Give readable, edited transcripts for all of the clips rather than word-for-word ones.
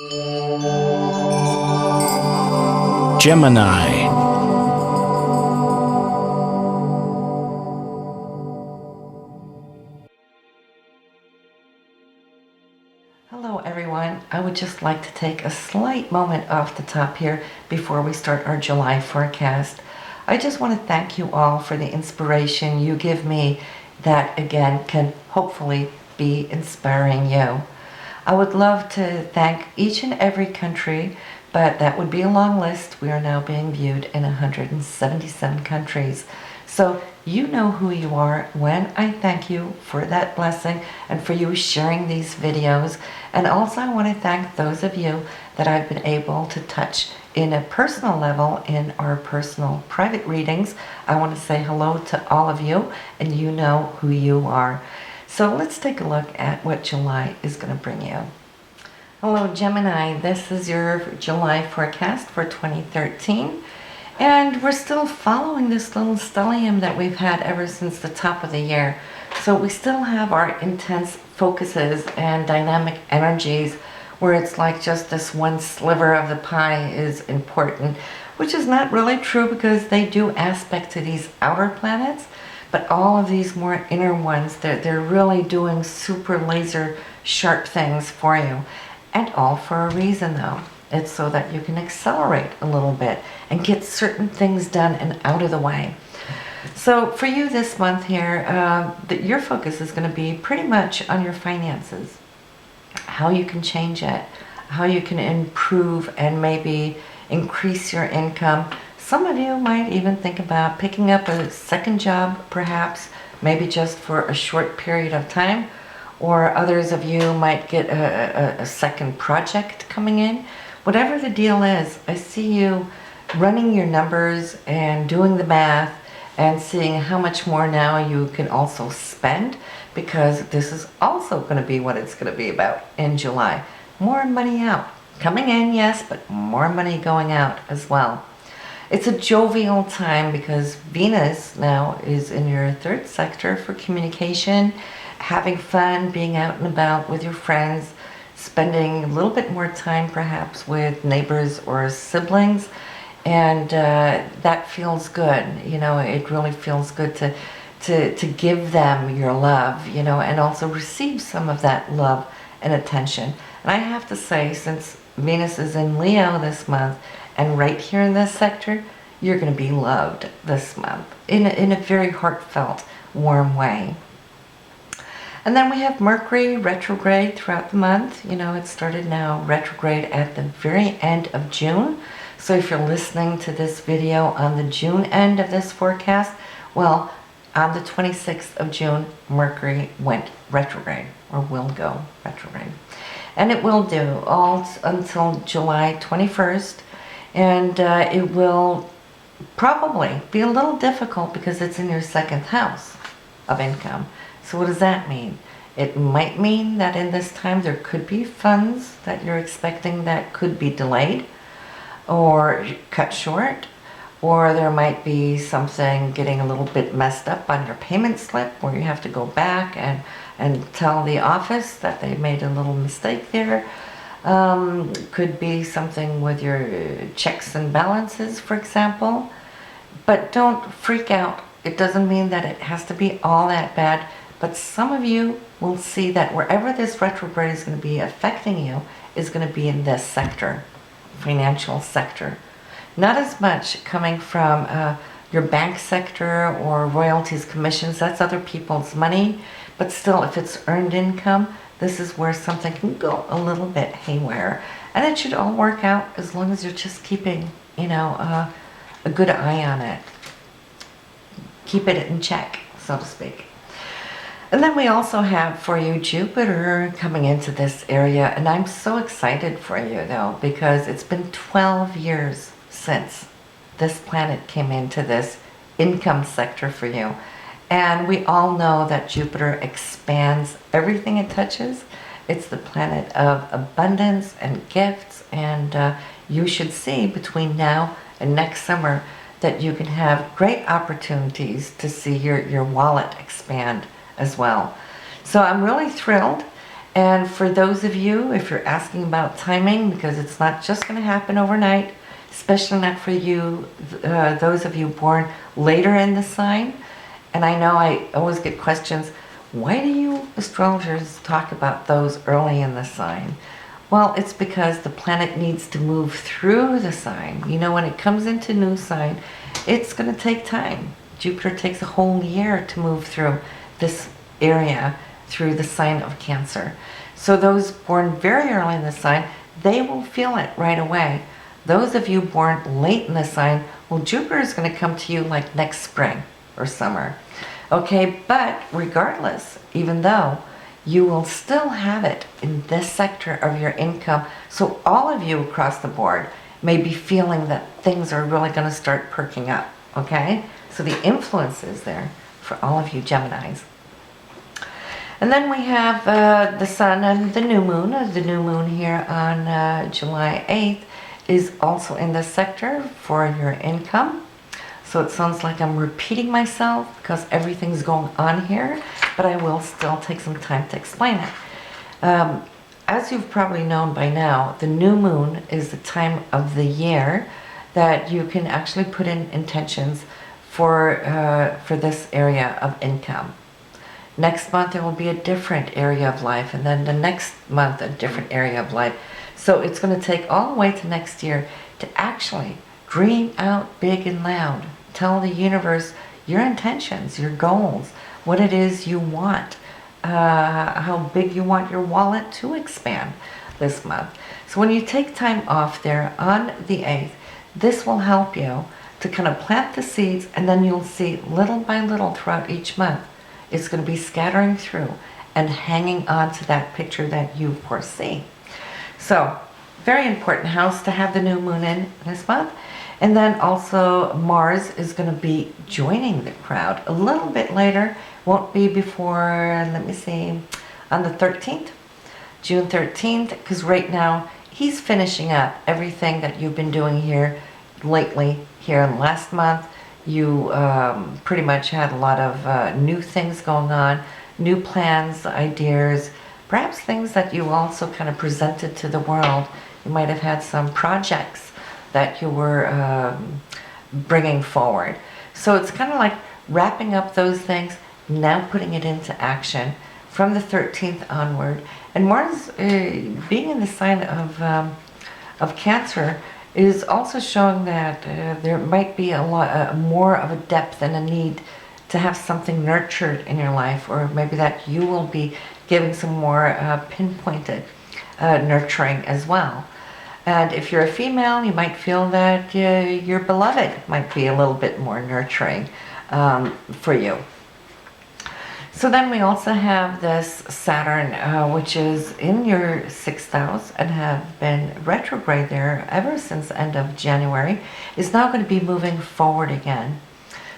Gemini. Hello everyone, I would just like to take a slight moment off the top here before we start our July forecast. I just want to thank you all for the inspiration you give me that again can hopefully be inspiring you. I would love to thank each and every country, but that would be a long list. We are now being viewed in 177 countries. So you know who you are when I thank you for that blessing and for you sharing these videos. And also I want to thank those of you that I've been able to touch in a personal level in our personal private readings. I want to say hello to all of you, and you know who you are. So let's take a look at what July is going to bring you. Hello Gemini, this is your July forecast for 2013. And we're still following this little stellium that we've had ever since the top of the year. So we still have our intense focuses and dynamic energies where it's like just this one sliver of the pie is important, which is not really true because they do aspect to these outer planets. But all of these more inner ones, they're really doing super laser sharp things for you. And all for a reason though. It's so that you can accelerate a little bit and get certain things done and out of the way. So for you this month here, your focus is going to be pretty much on your finances. How you can change it. How you can improve and maybe increase your income. Some of you might even think about picking up a second job, perhaps, maybe just for a short period of time, or others of you might get a second project coming in. Whatever the deal is, I see you running your numbers and doing the math and seeing how much more now you can also spend, because this is also going to be what it's going to be about in July. More money out. Coming in, yes, but more money going out as well. It's a jovial time because Venus now is in your third sector for communication, having fun, being out and about with your friends, spending a little bit more time perhaps with neighbors or siblings, and that feels good. You know, it really feels good to give them your love, you know, and also receive some of that love and attention. And I have to say, since Venus is in Leo this month, and right here in this sector, you're going to be loved this month in a very heartfelt, warm way. And then we have Mercury retrograde throughout the month. You know, it started now retrograde at the very end of June. So if you're listening to this video on the June end of this forecast, well, on the 26th of June, Mercury went retrograde, or will go retrograde. And it will do all until July 21st. And it will probably be a little difficult because it's in your second house of income. So what does that mean? It might mean that in this time there could be funds that you're expecting that could be delayed or cut short, or there might be something getting a little bit messed up on your payment slip where you have to go back and tell the office that they made a little mistake there. Could be something with your checks and balances, for example. But don't freak out. It doesn't mean that it has to be all that bad. But some of you will see that wherever this retrograde is going to be affecting you is going to be in this sector, financial sector. Not as much coming from your bank sector or royalties, commissions. That's other people's money. But still, if it's earned income, this is where something can go a little bit haywire. And it should all work out as long as you're just keeping, you know, a good eye on it. Keep it in check, so to speak. And then we also have for you Jupiter coming into this area. And I'm so excited for you, though, because it's been 12 years since this planet came into this income sector for you. And we all know that Jupiter expands everything it touches. It's the planet of abundance and gifts, and you should see between now and next summer that you can have great opportunities to see your wallet expand as well. So I'm really thrilled, And for those of you, if you're asking about timing, because it's not just going to happen overnight, especially not for you, those of you born later in the sign. And I know I always get questions, why do you astrologers talk about those early in the sign? Well, it's because the planet needs to move through the sign. You know, when it comes into new sign, it's going to take time. Jupiter takes a whole year to move through this area, through the sign of Cancer. So those born very early in the sign, they will feel it right away. Those of you born late in the sign, well, Jupiter is going to come to you like next spring or summer. Okay, but regardless, even though you will still have it in this sector of your income, so all of you across the board may be feeling that things are really going to start perking up, okay? So the influence is there for all of you Geminis. And then we have the sun and the new moon. The new moon here on July 8th is also in this sector for your income. So it sounds like I'm repeating myself because everything's going on here, but I will still take some time to explain it. As you've probably known by now, the new moon is the time of the year that you can actually put in intentions for this area of income. Next month there will be a different area of life, and then the next month a different area of life. So it's going to take all the way to next year to actually dream out big and loud. Tell the universe your intentions, your goals, what it is you want, how big you want your wallet to expand this month. So when you take time off there on the 8th, this will help you to kind of plant the seeds, and then you'll see little by little throughout each month, it's going to be scattering through and hanging on to that picture that you foresee. So, very important house to have the new moon in this month. And then also Mars is going to be joining the crowd a little bit later. Won't be before, let me see, on the 13th, June 13th, because right now he's finishing up everything that you've been doing here lately. Here last month, you pretty much had a lot of new things going on, new plans, ideas, perhaps things that you also kind of presented to the world. You might have had some projects that you were bringing forward. So it's kind of like wrapping up those things, now putting it into action from the 13th onward. And Mars being in the sign of Cancer is also showing that there might be a lot more of a depth and a need to have something nurtured in your life, or maybe that you will be giving some more pinpointed nurturing as well. And if you're a female, you might feel that your beloved might be a little bit more nurturing for you. So then we also have this Saturn, which is in your 6th house and have been retrograde there ever since the end of January, is now going to be moving forward again.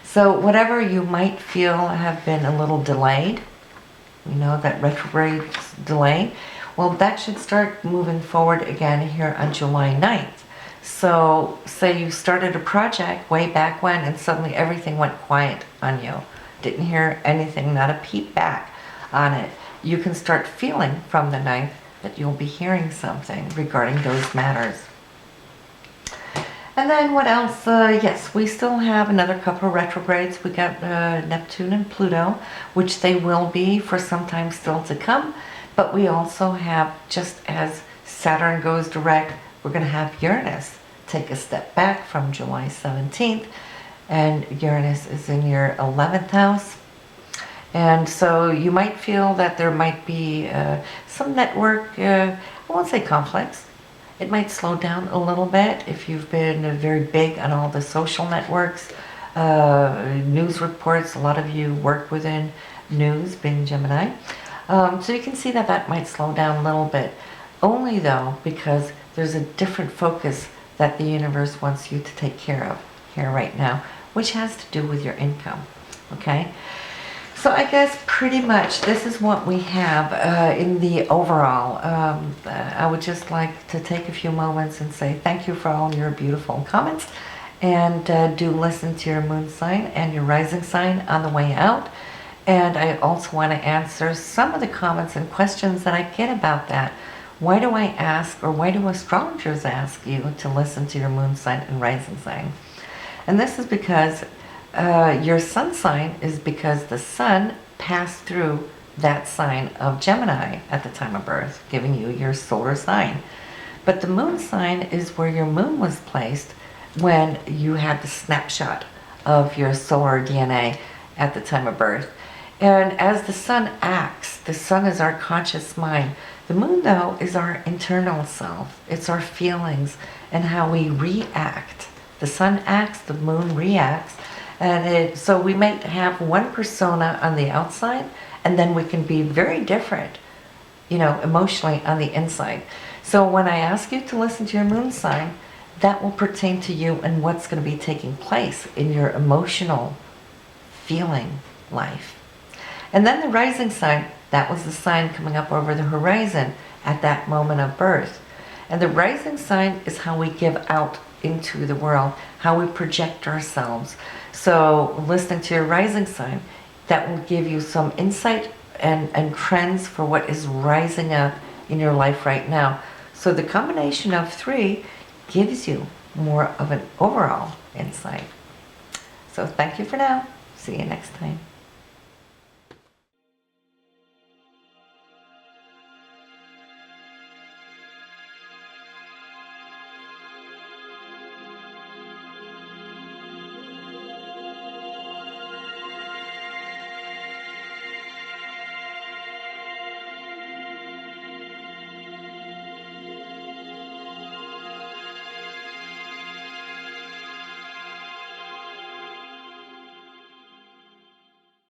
So whatever you might feel have been a little delayed, you know, that retrograde delay, well, that should start moving forward again here on July 9th. So say you started a project way back when and suddenly everything went quiet on you. Didn't hear anything, not a peep back on it. You can start feeling from the 9th that you'll be hearing something regarding those matters. And then what else? Yes, we still have another couple of retrogrades. We got Neptune and Pluto, which they will be for some time still to come. But we also have, just as Saturn goes direct, we're going to have Uranus take a step back from July 17th. And Uranus is in your 11th house. And so you might feel that there might be some network, I won't say conflicts. It might slow down a little bit if you've been very big on all the social networks, news reports. A lot of you work within news, being Gemini. So you can see that that might slow down a little bit. Only though, because there's a different focus that the universe wants you to take care of here right now, which has to do with your income, okay? So I guess pretty much this is what we have in the overall. I would just like to take a few moments and say thank you for all your beautiful comments, and do listen to your moon sign and your rising sign on the way out. And I also want to answer some of the comments and questions that I get about that. Why do I ask, or why do astrologers ask you to listen to your moon sign and rising sign? And this is because your sun sign is because the sun passed through that sign of Gemini at the time of birth, giving you your solar sign. But the moon sign is where your moon was placed when you had the snapshot of your solar DNA at the time of birth. And as the sun acts, the sun is our conscious mind. The moon, though, is our internal self. It's our feelings and how we react. The sun acts, the moon reacts. And so we might have one persona on the outside, and then we can be very different, emotionally on the inside. So when I ask you to listen to your moon sign, that will pertain to you and what's going to be taking place in your emotional feeling life. And then the rising sign, that was the sign coming up over the horizon at that moment of birth. And the rising sign is how we give out into the world, how we project ourselves. So listening to your rising sign, that will give you some insight and trends for what is rising up in your life right now. So the combination of three gives you more of an overall insight. So thank you for now. See you next time.